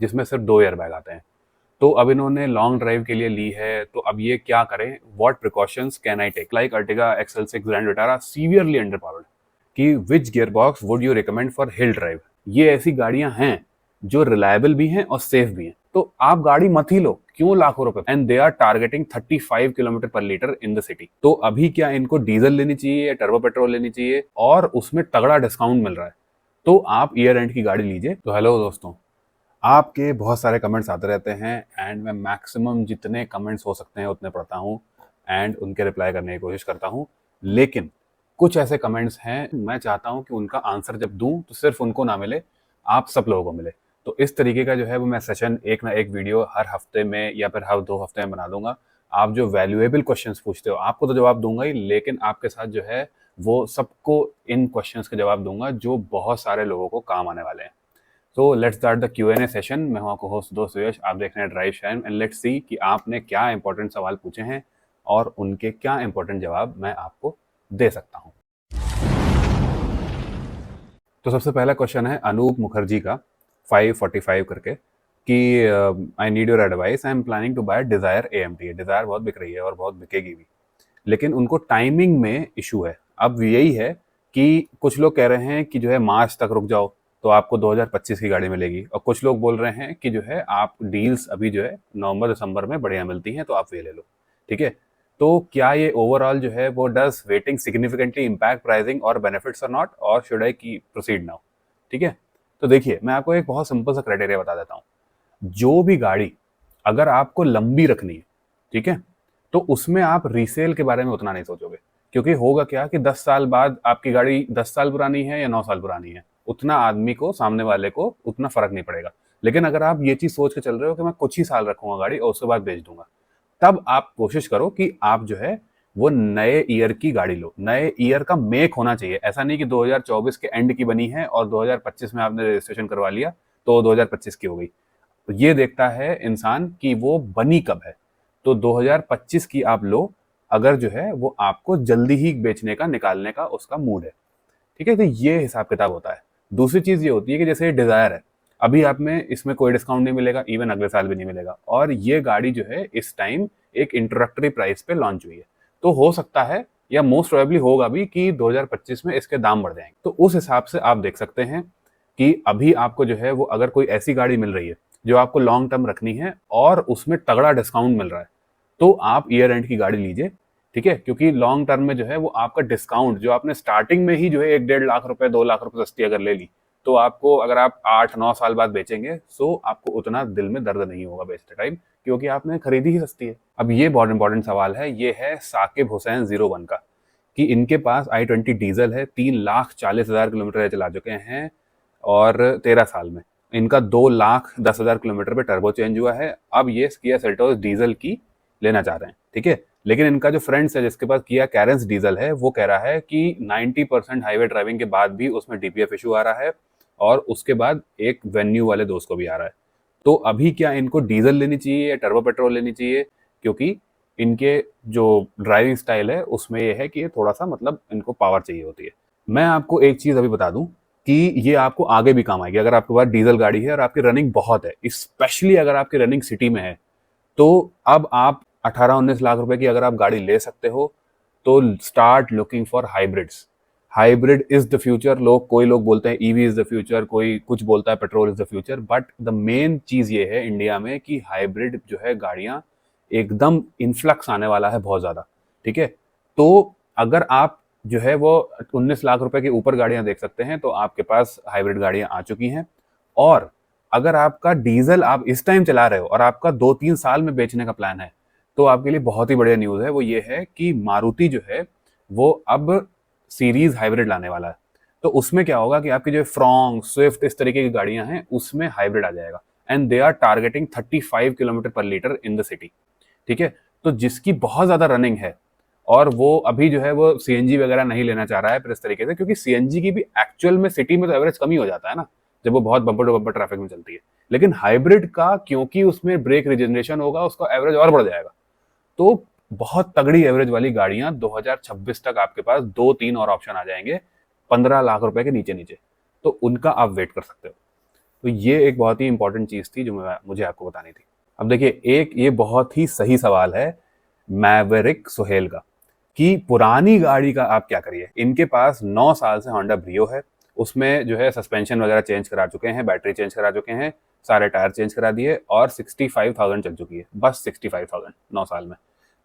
जिसमें सिर्फ 2 एयरबैग आते हैं। तो अब इन्होंने लॉन्ग ड्राइव के लिए ली है, तो अब ये क्या करें, what precautions can I take, like Ertiga XL6 grand Vitara severely under powered, कि which gear box would you recommend for hill drive. ये ऐसी गाड़ियां हैं जो रिलायबल भी हैं और सेफ भी हैं, तो आप गाड़ी मत ही लो, क्यों लाखों रुपए। And they are targeting 35 kilometre per litre in the city. तो अभी क्या इनको डीजल लेनी चाहिए या टर्बो पेट्रोल लेनी चाहिए, और उसमें तगड़ा डिस्काउंट मिल रहा है, तो आप ईयर एंड की गाड़ी लीजिए। तो हेलो दोस्तों, आपके बहुत सारे कमेंट्स आते रहते हैं एंड मैं मैक्सिमम जितने कमेंट्स हो सकते हैं उतने पढ़ता हूँ एंड उनके रिप्लाई करने की कोशिश करता हूँ। लेकिन कुछ ऐसे कमेंट्स हैं मैं चाहता हूँ कि उनका आंसर जब दूं तो सिर्फ उनको ना मिले, आप सब लोगों को मिले। तो इस तरीके का जो है वो मैं सेशन एक ना एक वीडियो हर हफ्ते में या फिर हर 2 हफ्ते में बना दूंगा। आप जो वैल्यूएबल क्वेश्चंस पूछते हो आपको तो जवाब दूंगा ही, लेकिन आपके साथ जो है वो सबको इन क्वेश्चंस के जवाब दूंगा जो बहुत सारे लोगों को काम आने वाले हैं। तो let's start the Q&A session. मैं हूं आपको होस्ट दोस्त सुयश, आप देख रहे हैं drive shine, and let's see कि आपने क्या इंपॉर्टेंट सवाल पूछे हैं और उनके क्या इंपॉर्टेंट जवाब मैं आपको दे सकता हूं। तो सबसे पहला क्वेश्चन है अनूप मुखर्जी का 545 करके कि I need your advice, I am planning to buy Dzire AMT। Dzire बहुत बिक रही है और बहुत बिकेगी भी, लेकिन उनको टाइमिंग में इशू है। अब यही है कि कुछ लोग कह रहे हैं कि जो है मार्च तक रुक जाओ तो आपको 2025 की गाड़ी मिलेगी, और कुछ लोग बोल रहे हैं कि जो है आप डील्स अभी जो है नवंबर दिसंबर में बढ़िया मिलती हैं तो आप ये ले लो। ठीक है, तो क्या ये ओवरऑल जो है वो does waiting significantly impact pricing और बेनिफिट्स और नॉट, और शुड आई की प्रोसीड नाउ। ठीक है, तो देखिए मैं आपको एक बहुत सिंपल सा क्राइटेरिया बता देता हूँ। जो भी गाड़ी अगर आपको लंबी रखनी है, ठीक है, तो उसमें आप रीसेल के बारे में उतना नहीं सोचोगे, क्योंकि होगा क्या कि 10 साल बाद आपकी गाड़ी 10 साल पुरानी है या 9 साल पुरानी है, उतना आदमी को, सामने वाले को उतना फर्क नहीं पड़ेगा। लेकिन अगर आप ये चीज सोच के चल रहे हो कि मैं कुछ ही साल रखूंगा गाड़ी और उसके बाद बेच दूंगा, तब आप कोशिश करो कि आप जो है वो नए ईयर की गाड़ी लो। नए ईयर का मेक होना चाहिए, ऐसा नहीं कि 2024 के एंड की बनी है और 2025 में आपने रजिस्ट्रेशन करवा लिया तो 2025 की हो गई। तो ये देखता है इंसान कि वो बनी कब है, तो 2025 की आप लो अगर जो है वो आपको जल्दी ही बेचने का, निकालने का उसका मूड है। ठीक है, तो ये हिसाब किताब होता है। दूसरी चीज ये होती है कि जैसे डिजायर है, अभी आप में इसमें कोई डिस्काउंट नहीं मिलेगा, इवन अगले साल भी नहीं मिलेगा, और ये गाड़ी जो है इस टाइम एक इंट्रोडक्टरी प्राइस पे लॉन्च हुई है, तो हो सकता है या मोस्ट प्रोबेबली होगा भी कि 2025 में इसके दाम बढ़ जाएंगे। तो उस हिसाब से आप देख सकते हैं कि अभी आपको जो है वो अगर कोई ऐसी गाड़ी मिल रही है जो आपको लॉन्ग टर्म रखनी है और उसमें तगड़ा डिस्काउंट मिल रहा है, तो आप ईयर एंड की गाड़ी लीजिए। ठीक है, क्योंकि लॉन्ग टर्म में जो है वो आपका डिस्काउंट जो आपने स्टार्टिंग में ही जो है 1-1.5 लाख रुपए, 2 लाख रुपए सस्ती अगर ले ली, तो आपको अगर आप 8-9 साल बाद बेचेंगे तो आपको उतना दिल में दर्द नहीं होगा बेचते टाइम, क्योंकि आपने खरीदी ही सस्ती है। अब ये बहुत इंपॉर्टेंट सवाल है, ये है साकिब हुसैन 01 का, कि इनके पास i20 डीजल है, 3,40,000 किलोमीटर चला चुके हैं और 13 साल में इनका 2,10,000 किलोमीटर पे टर्बो चेंज हुआ है। अब ये किया सेल्टोस डीजल की लेना चाह रहे हैं। ठीक है, लेकिन इनका जो फ्रेंड्स है जिसके पास किया कैरेंस डीजल है, वो कह रहा है कि 90% हाईवे ड्राइविंग के बाद भी उसमें DPF इशू आ रहा है, और उसके बाद एक वेन्यू वाले दोस्त को भी आ रहा है। तो अभी क्या इनको डीजल लेनी चाहिए या टर्बो पेट्रोल लेनी चाहिए, क्योंकि इनके जो ड्राइविंग स्टाइल है उसमें ये है कि ये थोड़ा सा मतलब इनको पावर चाहिए होती है। मैं आपको एक चीज अभी बता दूं कि ये आपको आगे भी काम आएगी। अगर आपके पास डीजल गाड़ी है और आपकी रनिंग बहुत है, स्पेशली अगर आपकी रनिंग सिटी में है, तो अब आप 18-19 लाख रुपए की अगर आप गाड़ी ले सकते हो, तो start looking for hybrids. Hybrid is the future. कोई लोग बोलते हैं ईवी इज द फ्यूचर, कोई कुछ बोलता है petrol is the future, but the main चीज ये है इंडिया में कि हाइब्रिड जो है गाड़ियां एकदम इन्फ्लक्स आने वाला है बहुत ज्यादा। ठीक है, तो अगर आप जो है वो 19 लाख रुपए के ऊपर गाड़ियां देख सकते हैं, तो आपके पास हाइब्रिड गाड़ियां आ चुकी हैं। और अगर आपका डीजल आप इस टाइम चला रहे हो और आपका 2-3 साल में बेचने का प्लान है, तो आपके लिए बहुत ही बढ़िया न्यूज़ है। वो ये है कि मारुति जो है वो अब सीरीज हाइब्रिड लाने वाला है। तो उसमें क्या होगा कि आपकी जो फ्रॉन्ग, स्विफ्ट, इस तरीके की गाड़ियां हैं उसमें हाइब्रिड आ जाएगा, and they are targeting 35 kilometre per litre in the city. ठीक है, तो जिसकी बहुत ज्यादा रनिंग है और वो अभी जो है वो CNG वगैरह नहीं लेना चाह रहा है फिर इस तरीके से, क्योंकि CNG की भी एक्चुअल में सिटी में तो एवरेज कम ही हो जाता है ना, जब वो बहुत बम्पर टू बम्पर ट्रैफिक में चलती है। लेकिन हाइब्रिड का क्योंकि उसमें ब्रेक रिजनरेशन होगा, उसका एवरेज और बढ़ जाएगा। तो बहुत तगड़ी एवरेज वाली गाड़ियां 2026 तक आपके पास 2-3 और ऑप्शन आ जाएंगे 15 लाख रुपए के नीचे नीचे, तो उनका आप वेट कर सकते हो। तो ये एक बहुत ही इंपॉर्टेंट चीज़ थी जो मुझे आपको बतानी थी। अब देखिए, एक ये बहुत ही सही सवाल है मैवरिक सुहेल का, कि पुरानी गाड़ी का आप क्या करिए। इनके पास 9 साल से होंडा ब्रियो है, उसमें जो है सस्पेंशन वगैरह चेंज करा चुके हैं, बैटरी चेंज करा चुके हैं, सारे टायर चेंज करा दिए और 65,000 चल चुकी है, बस 65,000 9 साल में।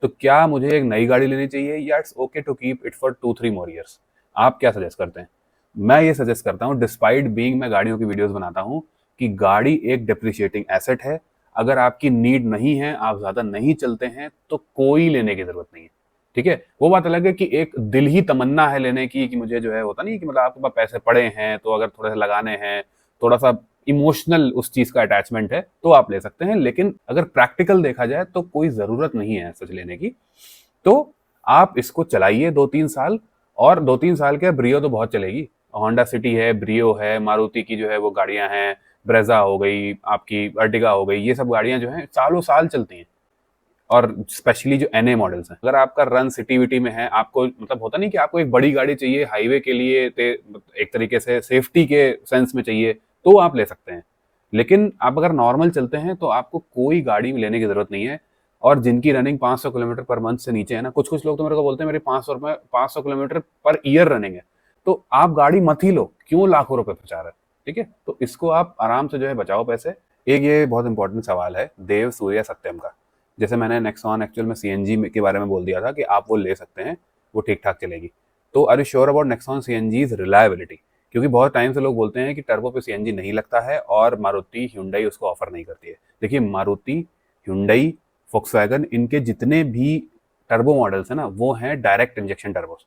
तो क्या मुझे एक नई गाड़ी लेनी चाहिए या it's okay to keep it for 2-3 more years? आप क्या सजेस्ट करते हैं? मैं ये सजेस्ट करता हूँ, डिस्पाइट बीइंग मैं गाड़ियों की वीडियोस बनाता हूँ, कि गाड़ी एक डिप्रिशिएटिंग एसेट है। अगर आपकी नीड नहीं है, आप ज़्यादा नहीं चलते हैं, तो कोई लेने की ज़रूरत नहीं है, ठीक है? वो बात अलग है कि एक दिल ही तमन्ना है लेने की, कि मुझे जो है होता नहीं है कि मतलब आपके पास पैसे पड़े हैं, तो अगर थोड़े से लगाने हैं, थोड़ा-सा इमोशनल उस चीज़ का अटैचमेंट है, तो आप ले सकते हैं। लेकिन अगर प्रैक्टिकल देखा जाए तो कोई ज़रूरत नहीं है सच लेने की। तो आप इसको चलाइए 2-3 साल, और 2-3 साल क्या, ब्रियो तो बहुत चलेगी। होंडा सिटी है, ब्रियो है, मारुति की जो है वो गाड़ियाँ हैं, ब्रेज़ा हो गई, आपकी अर्टिगा हो गई, ये सब गाड़ियाँ जो हैं सालों साल चलती हैं। और स्पेशली जो एनए मॉडल्स हैं, अगर आपका रन सिटी विटी में है, आपको मतलब होता नहीं कि आपको एक बड़ी गाड़ी चाहिए हाईवे के लिए, एक तरीके से सेफ्टी के सेंस में चाहिए, तो आप ले सकते हैं। लेकिन आप अगर नॉर्मल चलते हैं तो आपको कोई गाड़ी लेने की जरूरत नहीं है। और जिनकी रनिंग 500 किलोमीटर पर मंथ से नीचे है ना, कुछ कुछ लोग तो मेरे को बोलते हैं मेरी 500 किलोमीटर पर ईयर रनिंग है, तो आप गाड़ी मत ही लो, क्यों लाखों रुपए बचा रहे हैं? ठीक है, तो इसको आप आराम से जो है बचाओ पैसे। एक ये बहुत इंपॉर्टेंट सवाल है देव सूर्या सत्यम का। जैसे मैंने नेक्सॉन एक्चुअल में सीएनजी के बारे में बोल दिया था कि आप वो ले सकते हैं, वो ठीक ठाक चलेगी। तो are you sure about Nexon सीएनजीज रिलायबिलिटी? क्योंकि बहुत टाइम से लोग बोलते हैं कि टर्बो पे सीएनजी नहीं लगता है और मारुति ह्युंडई उसको ऑफर नहीं करती है। देखिए, मारुति, ह्युंडई, फोक्सवैगन, इनके जितने भी टर्बो मॉडल्स हैं ना, वो हैं डायरेक्ट इंजेक्शन टर्बोस।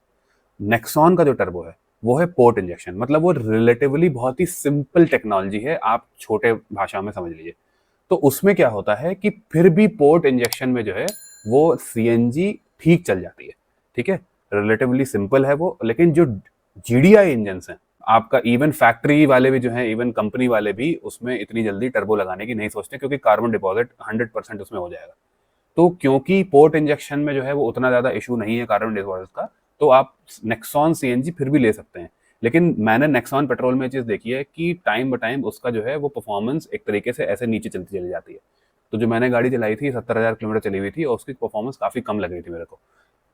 नेक्सॉन का जो टर्बो है वो है पोर्ट इंजेक्शन, मतलब वो रिलेटिवली बहुत ही सिंपल टेक्नोलॉजी है, आप छोटे भाषा में समझ लीजिए। तो उसमें क्या होता है कि फिर भी पोर्ट इंजेक्शन में जो है वो सीएनजी ठीक चल जाती है, ठीक है, रिलेटिवली सिंपल है वो। लेकिन जो जीडीआई इंजन हैं, आपका इवन फैक्ट्री वाले भी जो है, इवन कंपनी वाले भी उसमें इतनी जल्दी टर्बो लगाने की नहीं सोचते, क्योंकि कार्बन डिपॉजिट 100% उसमें हो जाएगा। तो क्योंकि पोर्ट इंजेक्शन में जो है वो उतना ज़्यादा इशू नहीं है कार्बन डिपॉजिट का, तो आप नेक्सॉन सीएनजी फिर भी ले सकते हैं। लेकिन मैंने नेक्सॉन पेट्रोल में चीज़ देखी है कि टाइम ब टाइम उसका जो है वो परफॉर्मेंस एक तरीके से ऐसे नीचे चलती चली जाती है। तो जो मैंने गाड़ी चलाई थी 70,000 किलोमीटर चली हुई थी और उसकी परफॉर्मेंस काफ़ी कम लग रही थी मेरे को।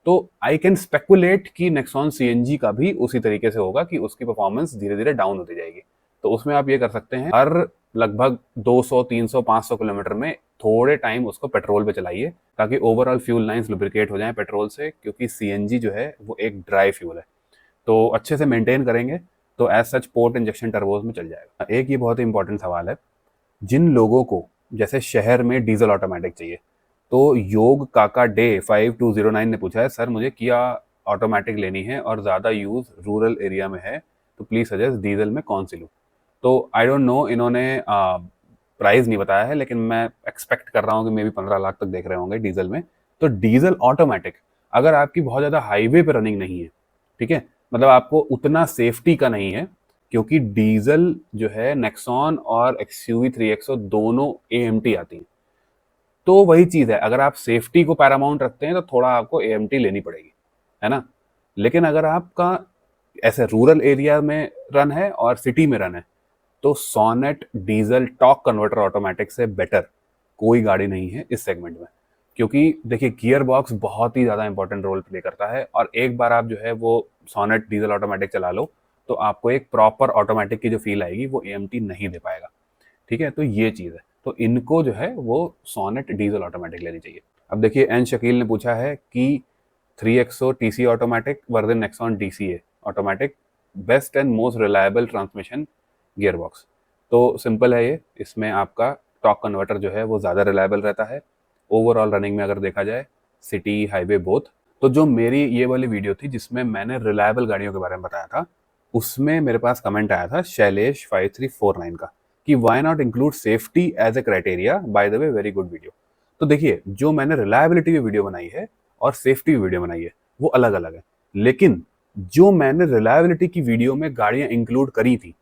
तो आई कैन स्पेकुलेट कि नेक्सॉन सीएनजी का भी उसी तरीके से होगा कि उसकी परफॉर्मेंस धीरे धीरे डाउन होती जाएगी। तो उसमें आप ये कर सकते हैं, हर लगभग 200, 300, 500 किलोमीटर में थोड़े टाइम उसको पेट्रोल पे चलाइए, ताकि ओवरऑल फ्यूल लाइंस लुब्रिकेट हो जाएं पेट्रोल से, क्योंकि सीएनजी जो है वो एक ड्राई फ्यूल है। तो अच्छे से मेंटेन करेंगे तो एज सच पोर्ट इंजेक्शन टर्बोज में चल जाएगा। एक ये बहुत ही इंपॉर्टेंट सवाल है, जिन लोगों को जैसे शहर में डीजल ऑटोमेटिक चाहिए, तो योग काका डे 5209 ने पूछा है, सर मुझे किया ऑटोमेटिक लेनी है और ज़्यादा यूज़ रूरल एरिया में है, तो प्लीज़ सजेस्ट डीजल में कौन सी लूँ? तो आई डोंट नो, इन्होंने प्राइस नहीं बताया है, लेकिन मैं एक्सपेक्ट कर रहा हूँ कि मे बी 15 लाख तक देख रहे होंगे डीजल में। तो डीजल ऑटोमेटिक, अगर आपकी बहुत ज़्यादा हाईवे पर रनिंग नहीं है, ठीक है, मतलब आपको उतना सेफ्टी का नहीं है, क्योंकि डीजल जो है नेक्सॉन और एक्सयूवी 3XO दोनों एएमटी आती हैं। तो वही चीज़ है, अगर आप सेफ्टी को पैरामाउंट रखते हैं तो थोड़ा आपको एएमटी लेनी पड़ेगी, है ना? लेकिन अगर आपका ऐसे रूरल एरिया में रन है और सिटी में रन है, तो Sonet diesel torque converter automatic से बेटर कोई गाड़ी नहीं है इस सेगमेंट में। क्योंकि देखिए, गियर बॉक्स बहुत ही ज़्यादा इंपॉर्टेंट रोल प्ले करता है, और एक बार आप जो है वो सोनेट डीजल ऑटोमेटिक चला लो, तो आपको एक प्रॉपर ऑटोमेटिक की जो फील आएगी वो एएमटी नहीं दे पाएगा, ठीक है? तो ये चीज़ है, तो इनको जो है वो सोनेट डीजल ऑटोमेटिक लेनी चाहिए। अब देखिए, एन शकील ने पूछा है कि 3XO TC automatic version Nexon DCA automatic, best and most reliable transmission gear box. तो सिंपल है ये, इसमें आपका टॉर्क कन्वर्टर जो है वो ज़्यादा रिलायबल रहता है ओवरऑल रनिंग में, अगर देखा जाए सिटी हाईवे बोथ। तो जो मेरी ये वाली वीडियो थी जिसमें मैंने रिलायबल गाड़ियों के बारे में बताया था, उसमें मेरे पास कमेंट आया था शैलेश 5349 का, कि why not include safety as a criteria, by the way very good video. तो देखिए, जो मैंने रिलायबिलिटी की वीडियो बनाई है और सेफ्टी की वीडियो बनाई है वो अलग अलग है, लेकिन जो मैंने रिलायबिलिटी की वीडियो में गाड़ियां इंक्लूड करी थी,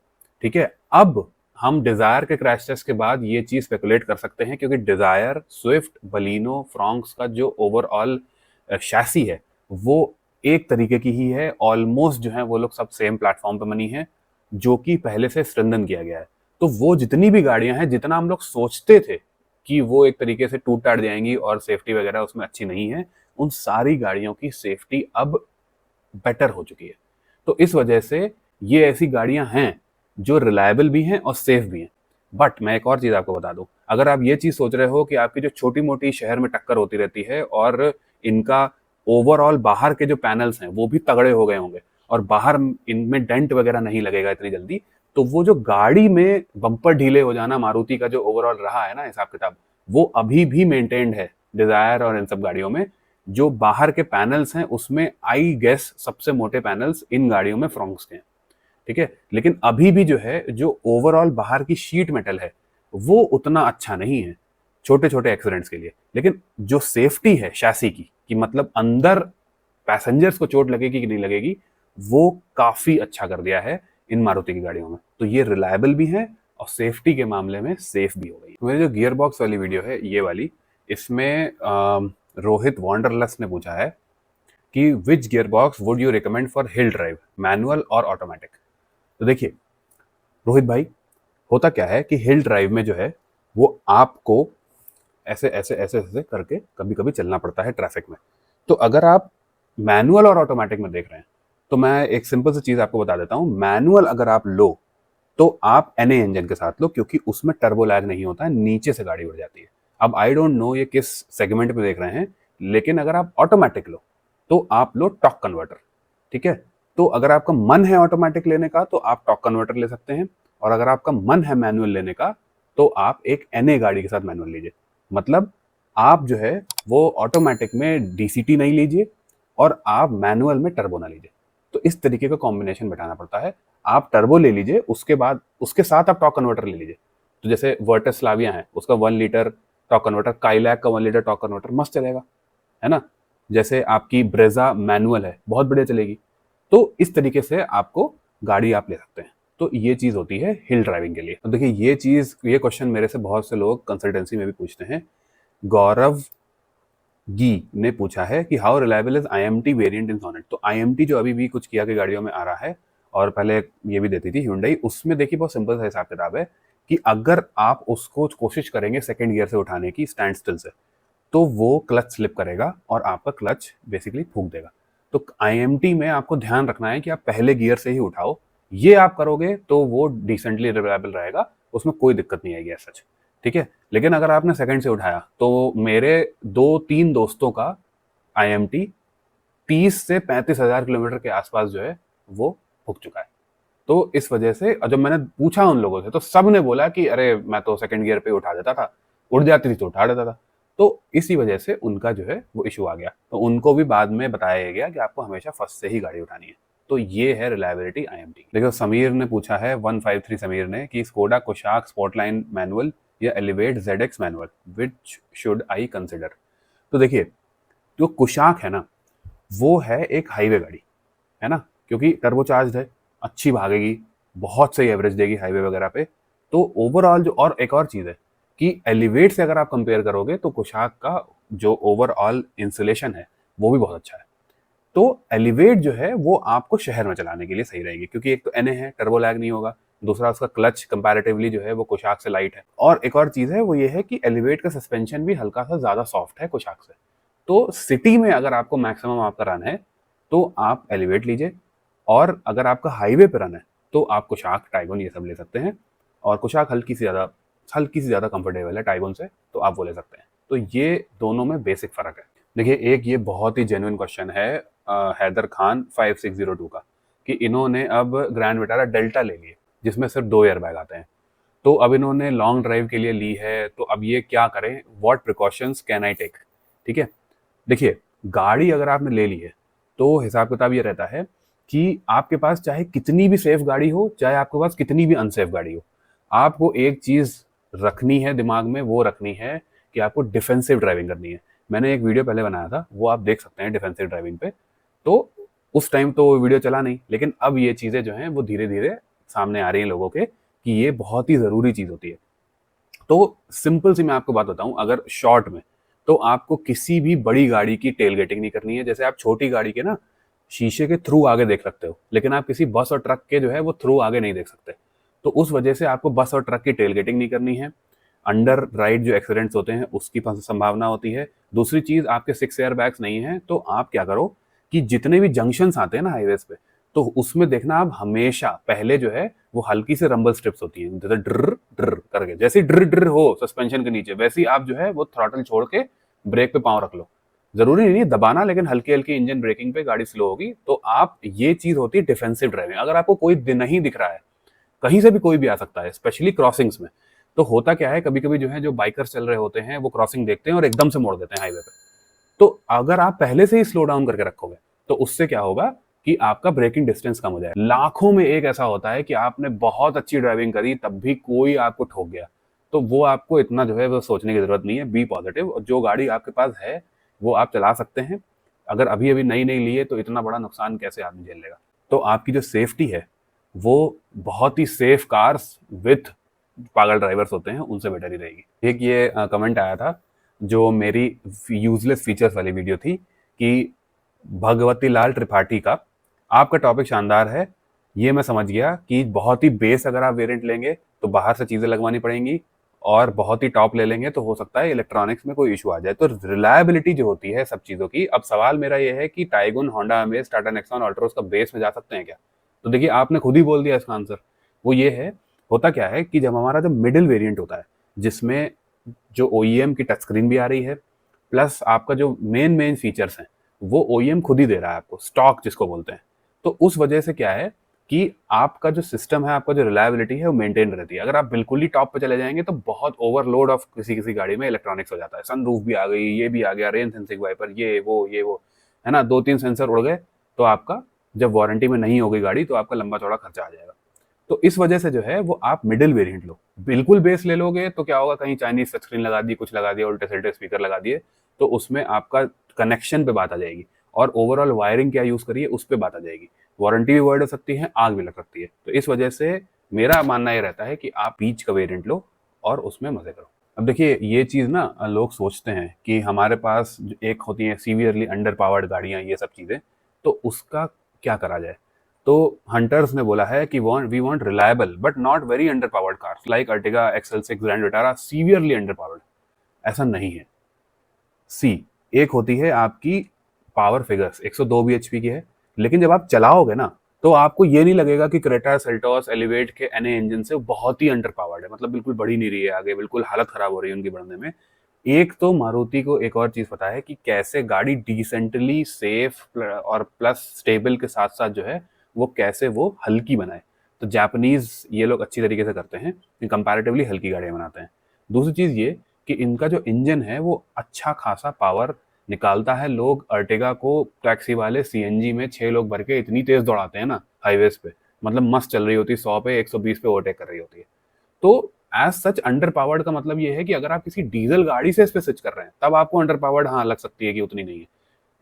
ठीक है, अब हम डिजायर के क्रैश टेस्ट के बाद ये चीज स्पेकुलेट कर सकते हैं, क्योंकि डिजायर, स्विफ्ट, बलिनो, फ्रॉन्क्स का जो ओवरऑल शैसी है वो एक तरीके की ही है, ऑलमोस्ट जो है वो लोग सब सेम प्लेटफॉर्म पे बनी है, जो कि पहले से स्ट्रेंथन किया गया है। तो वो जितनी भी गाड़ियां हैं, जितना हम लोग सोचते थे कि वो एक तरीके से टूट टाट जाएंगी और सेफ्टी वगैरह उसमें अच्छी नहीं है, उन सारी गाड़ियों की सेफ्टी अब बेटर हो चुकी है। तो इस वजह से ये ऐसी गाड़ियां हैं जो रिलायबल भी हैं और सेफ भी हैं। बट मैं एक और चीज आपको बता दूं, अगर आप ये चीज सोच रहे हो कि आपकी जो छोटी मोटी शहर में टक्कर होती रहती है और इनका ओवरऑल बाहर के जो पैनल्स हैं वो भी तगड़े हो गए होंगे और बाहर इनमें डेंट वगैरह नहीं लगेगा इतनी जल्दी, तो वो जो गाड़ी में बम्पर ढीले हो जाना मारुति का जो ओवरऑल रहा है ना हिसाब किताब, वो अभी भी मेंटेन्ड है डिजायर और इन सब गाड़ियों में। जो बाहर के पैनल्स हैं उसमें आई गेस सबसे मोटे पैनल्स इन गाड़ियों में फ्रॉन्क्स के हैं, ठीक है। लेकिन अभी भी जो है, जो ओवरऑल बाहर की शीट मेटल है वो उतना अच्छा नहीं है छोटे छोटे एक्सीडेंट्स के लिए। लेकिन जो सेफ्टी है शैसी की, कि मतलब अंदर पैसेंजर्स को चोट लगेगी कि नहीं लगेगी, वो काफी अच्छा कर दिया है इन मारुति की गाड़ियों में। तो ये रिलायबल भी है और सेफ्टी के मामले में सेफ भी हो गई। मेरी जो गियर बॉक्स वाली वीडियो है ये वाली, इसमें रोहित वॉन्डरलस ने पूछा है कि which gear box would you recommend for hill drive, manual और ऑटोमेटिक। तो देखिए रोहित भाई, होता क्या है कि हिल ड्राइव में जो है वो आपको ऐसे ऐसे ऐसे ऐसे करके कभी कभी चलना पड़ता है ट्रैफिक में। तो अगर आप मैनुअल और ऑटोमेटिक में देख रहे हैं तो मैं एक सिंपल सी चीज आपको बता देता हूं। मैनुअल अगर आप लो तो आप एनए इंजन के साथ लो, क्योंकि उसमें टर्बो लैग नहीं होता है, नीचे से गाड़ी उड़ जाती है। अब आई डोंट नो ये किस सेगमेंट में देख रहे हैं, लेकिन अगर आप ऑटोमेटिक लो तो आप लो टॉर्क कन्वर्टर, ठीक है। तो अगर आपका मन है ऑटोमेटिक लेने का तो आप टॉर्क कन्वर्टर ले सकते हैं, और अगर आपका मन है मैनुअल लेने का तो आप एक एनए गाड़ी के साथ मैनुअल लीजिए। मतलब आप जो है वो ऑटोमेटिक में डीसीटी नहीं लीजिए और आप मैनुअल में टर्बो ना लीजिए। तो इस तरीके का कॉम्बिनेशन बैठाना पड़ता है। आप टर्बो ले लीजिए, उसके बाद उसके साथ आप टॉर्क कन्वर्टर ले लीजिए। तो जैसे वर्टस स्लाविया है, उसका 1 लीटर टॉर्क कन्वर्टर, काइलैक का 1 लीटर टॉर्क कन्वर्टर मस्त चलेगा, है ना। जैसे आपकी ब्रेजा मैनुअल है, बहुत बढ़िया चलेगी। तो इस तरीके से आपको गाड़ी आप ले सकते हैं। तो ये चीज होती है हिल ड्राइविंग के लिए। तो देखिए ये क्वेश्चन मेरे से बहुत से लोग कंसल्टेंसी में भी पूछते हैं। गौरव गी ने पूछा है कि how reliable is IMT variant in Sonet. तो IMT जो अभी भी कुछ किया की गाड़ियों में आ रहा है और पहले ये भी देती थी Hyundai, उसमें देखिए बहुत सिंपल सा हिसाब किताब है कि अगर आप उसको कोशिश करेंगे सेकंड गियर से उठाने की स्टैंड स्टिल से, तो वो क्लच स्लिप करेगा और आपका क्लच बेसिकली फूंक देगा। तो IMT में आपको ध्यान रखना है कि आप पहले गियर से ही उठाओ। ये आप करोगे तो वो डिसेंटली रिलायबल रहेगा, उसमें कोई दिक्कत नहीं आएगी सच, ठीक है। लेकिन अगर आपने सेकंड से उठाया, तो मेरे 2-3 दोस्तों का IMT 30 से 35,000 किलोमीटर के आसपास जो है वो फूक चुका है। तो इस वजह से जब मैंने पूछा उन लोगों से तो सब ने बोला कि अरे मैं तो सेकंड गियर पे उठा देता था, उड़ जाती थी तो उठा देता था। तो इसी वजह से उनका जो है वो इशू आ गया। तो उनको भी बाद में बताया गया कि आपको हमेशा फर्स्ट से ही गाड़ी उठानी है। तो ये है रिलायबिलिटी IMT। देखो समीर ने पूछा है, 153 समीर ने, कि स्कोडा कुशाक स्पोर्टलाइन मैनुअल या elevate ZX manual, which should I consider. तो देखिए जो कुशाक है ना, वो है एक हाईवे गाड़ी, है ना, क्योंकि टर्बोचार्ज्ड है, अच्छी भागेगी, बहुत सही एवरेज देगी हाईवे वगैरह पे। तो ओवरऑल जो, और एक और चीज है कि एलिवेट से अगर आप कंपेयर करोगे तो कुशाक का जो ओवरऑल इंसुलेशन है वो भी बहुत अच्छा है। तो एलिवेट जो है वो आपको शहर में चलाने के लिए सही रहेगी, क्योंकि एक तो एनए है, टर्बो लैग नहीं होगा, दूसरा उसका क्लच कंपैरेटिवली जो है वो कुशाक से लाइट है, और एक और चीज है वो ये है कि एलिवेट का सस्पेंशन भी हल्का सा ज्यादा सॉफ्ट है कुशाक से। तो सिटी में अगर आपको मैक्सिमम आपका रन है तो आप एलिवेट लीजिए, और अगर आपका हाईवे पे रन है तो आप कुशाक, टाइगन ये सब ले सकते हैं। और कुशाक हल्की सी ज्यादा कंफर्टेबल है टाइगन से, तो आप वो ले सकते हैं। तो ये दोनों में बेसिक फर्क है। देखिए एक ये बहुत ही जेन्युइन क्वेश्चन है हैदर खान 5602 का, कि इन्होंने अब ग्रैंड विटारा डेल्टा ले ली है जिसमें सिर्फ 2 एयर बैग आते हैं। तो अब इन्होंने लॉन्ग ड्राइव के लिए ली है, तो अब ये क्या करें, what precautions can I take. ठीक है, देखिए गाड़ी अगर आपने ले ली है तो हिसाब किताब ये रहता है कि आपके पास चाहे कितनी भी सेफ गाड़ी हो, चाहे आपके पास कितनी भी अनसेफ गाड़ी हो, आपको एक चीज रखनी है दिमाग में, वो रखनी है कि आपको डिफेंसिव ड्राइविंग करनी है। मैंने एक वीडियो पहले बनाया था, वो आप देख सकते हैं डिफेंसिव ड्राइविंग पे। तो उस टाइम तो वो वीडियो चला नहीं, लेकिन अब ये चीजें जो हैं वो धीरे धीरे सामने आ रही हैं लोगों के कि ये बहुत ही जरूरी चीज होती है। तो सिंपल सी मैं आपको बात बताऊं, अगर शॉर्ट में, तो आपको किसी भी बड़ी गाड़ी की टेल गेटिंग नहीं करनी है। जैसे आप छोटी गाड़ी के ना शीशे के थ्रू आगे देख सकते हो, लेकिन आप किसी बस और ट्रक के जो है वो थ्रू आगे नहीं देख सकते। तो उस वजह से आपको बस और ट्रक की टेलगेटिंग नहीं करनी है। अंडर राइड जो एक्सीडेंट्स होते हैं उसकी संभावना होती है। दूसरी चीज, आपके 6 एयर बैग्स नहीं है तो आप क्या करो कि जितने भी जंक्शंस आते हैं ना हाईवेज पे, तो उसमें देखना आप हमेशा पहले जो है वो हल्की से रंबल स्ट्रिप्स होती है, जैसे ड्र ड्र करके, जैसे ड्र ड्र हो सस्पेंशन के नीचे, वैसे ही आप जो है वो थ्रॉटल छोड़ के ब्रेक पे पांव रख लो। जरूरी नहीं है दबाना, लेकिन हल्की हल्की इंजन ब्रेकिंग पे गाड़ी स्लो होगी। तो आप, ये चीज होती है डिफेंसिव ड्राइविंग। अगर आपको कोई नहीं दिख रहा है, कहीं से भी कोई भी आ सकता है, स्पेशली क्रॉसिंग्स में, तो होता क्या है कभी कभी जो है जो बाइकर्स चल रहे होते हैं वो क्रॉसिंग देखते हैं और एकदम से मोड़ देते हैं हाईवे पे। तो अगर आप पहले से ही स्लो डाउन करके रखोगे तो उससे क्या होगा कि आपका ब्रेकिंग डिस्टेंस कम हो जाएगा। लाखों में एक ऐसा होता है कि आपने बहुत अच्छी ड्राइविंग करी तब भी कोई आपको ठोक गया, तो वो आपको इतना जो है वो सोचने की जरूरत नहीं है। बी पॉजिटिव, और जो गाड़ी आपके पास है वो आप चला सकते हैं। अगर अभी अभी नई नई ली है तो इतना बड़ा नुकसान कैसे आदमी झेल लेगा। तो आपकी जो सेफ्टी है वो बहुत ही सेफ कार्स विथ पागल ड्राइवर्स होते हैं उनसे बेटर ही रहेगी। एक ये कमेंट आया था जो मेरी यूजलेस फीचर्स वाली वीडियो थी कि भगवती लाल त्रिपाठी का, आपका टॉपिक शानदार है, ये मैं समझ गया कि बहुत ही बेस अगर आप वेरिएंट लेंगे तो बाहर से चीज़ें लगवानी पड़ेंगी, और बहुत ही टॉप ले लेंगे तो हो सकता है इलेक्ट्रॉनिक्स में कोई इशू आ जाए। तो रिलायबिलिटी जो होती है सब चीज़ों की, अब सवाल मेरा ये है कि Tiguan, Honda amaze, Tata Nexon, Altroz का बेस में जा सकते हैं क्या? तो देखिए आपने खुद ही बोल दिया इसका आंसर, वो ये है। होता क्या है कि जब हमारा जो मिडिल वेरिएंट होता है जिसमें जो OEM की टच स्क्रीन भी आ रही है, प्लस आपका जो मेन मेन फीचर्स हैं वो OEM खुद ही दे रहा है आपको, स्टॉक जिसको बोलते हैं, तो उस वजह से क्या है कि आपका जो सिस्टम है, आपका जो रिलायबिलिटी है वो मेंटेन रहती है। अगर आप बिल्कुल ही टॉप पे चले जाएंगे तो बहुत ओवरलोड ऑफ किसी किसी गाड़ी में इलेक्ट्रॉनिक्स हो जाता है, सनरूफ भी आ गई, ये भी आ गया, रेन सेंसिंग वाइपर, ये वो है ना, 2-3 सेंसर उड़ गए तो आपका जब वारंटी में नहीं होगी गाड़ी तो आपका लंबा चौड़ा खर्चा आ जाएगा। तो इस वजह से जो है वो आप मिडिल वेरिएंट लो। बिल्कुल बेस ले लोगे तो क्या होगा, कहीं चाइनीज टच स्क्रीन लगा दी, कुछ लगा दिया, उल्टे सील्टे स्पीकर लगा दिए, तो उसमें आपका कनेक्शन पे बात आ जाएगी, और ओवरऑल वायरिंग क्या यूज करिए उस पर बात आ जाएगी। वारंटी भी वर्ड हो सकती है, आग भी लग सकती है। तो इस वजह से मेरा मानना ये रहता है कि आप बीच का वेरिएंट लो और उसमें मजे करो। अब देखिए ये चीज ना लोग सोचते हैं कि हमारे पास एक होती है सीवियरली अंडर पावर्ड गाड़ियां, ये सब चीजें, तो उसका क्या करा जाए। तो हंटर्स ने बोला है कि we want reliable but not very underpowered cars like Ertiga, XL6, grand Vitara, severely under powered. ऐसा नहीं है। सी, एक होती है आपकी पावर फिगर्स 102 bhp की है, लेकिन जब आप चलाओगे ना तो आपको ये नहीं लगेगा कि क्रेटा, सेल्टोस, एलिवेट के NA इंजन से बहुत ही अंडर पावर्ड है, मतलब बिल्कुल बढ़ी नहीं रही है आगे, बिल्कुल हालत खराब हो रही है उनकी बढ़ने में। एक तो मारुति को एक और चीज पता है कि कैसे गाड़ी डिसेंटली सेफ और प्लस स्टेबल के साथ साथ जो है वो कैसे वो हल्की बनाए। तो जापानीज ये लोग अच्छी तरीके से करते हैं कि कंपैरेटिवली हल्की गाड़ियां बनाते हैं। दूसरी चीज ये कि इनका जो इंजन है वो अच्छा खासा पावर निकालता है। लोग अर्टिगा को टैक्सी वाले CNG में 6 लोग भर के इतनी तेज दौड़ाते हैं ना हाईवेज पे, मतलब मस्त चल रही होती है, 100 पे 120 पे ओवरटेक कर रही होती है। तो एज सच अंडर पावर्ड का मतलब ये है कि अगर आप किसी डीजल गाड़ी से इस पे स्विच कर रहे हैं तब आपको अंडर पावर्ड हाँ लग सकती है कि उतनी नहीं है,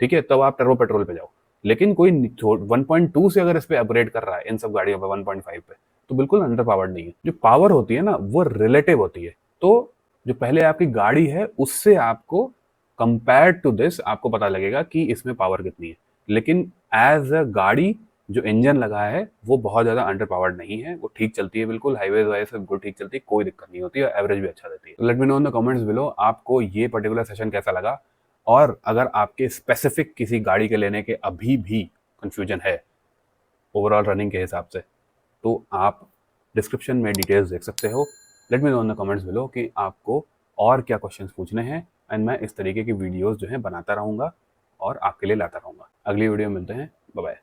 ठीक है, तब आप टर्बो पेट्रोल पे जाओ। लेकिन कोई 1.2 से अगर इस पे अपग्रेड कर रहा है इन सब गाड़ियों पे 1.5 पे, तो बिल्कुल अंडर पावर्ड नहीं है। जो पावर होती है ना वो रिलेटिव होती है। तो जो पहले आपकी गाड़ी है उससे आपको कंपेयर टू दिस आपको पता लगेगा कि इसमें पावर कितनी है, लेकिन एज अ गाड़ी जो इंजन लगा है वो बहुत ज्यादा अंडर पावर्ड नहीं है, वो ठीक चलती है, बिल्कुल हाईवेज वाइज से बिल्कुल ठीक चलती है, कोई दिक्कत नहीं होती है, एवरेज भी अच्छा देती है। Let me know in the comments below आपको ये पर्टिकुलर सेशन कैसा लगा, और अगर आपके स्पेसिफिक किसी गाड़ी के लेने के अभी भी कंफ्यूजन है ओवरऑल रनिंग के हिसाब से, तो आप डिस्क्रिप्शन में डिटेल्स देख सकते हो। Let me know in the comments below कि आपको और क्या क्वेश्चंस पूछने हैं, एंड मैं इस तरीके की वीडियोस जो है बनाता रहूँगा और आपके लिए लाता रहूँगा। अगली वीडियो में मिलते हैं, बाय बाय।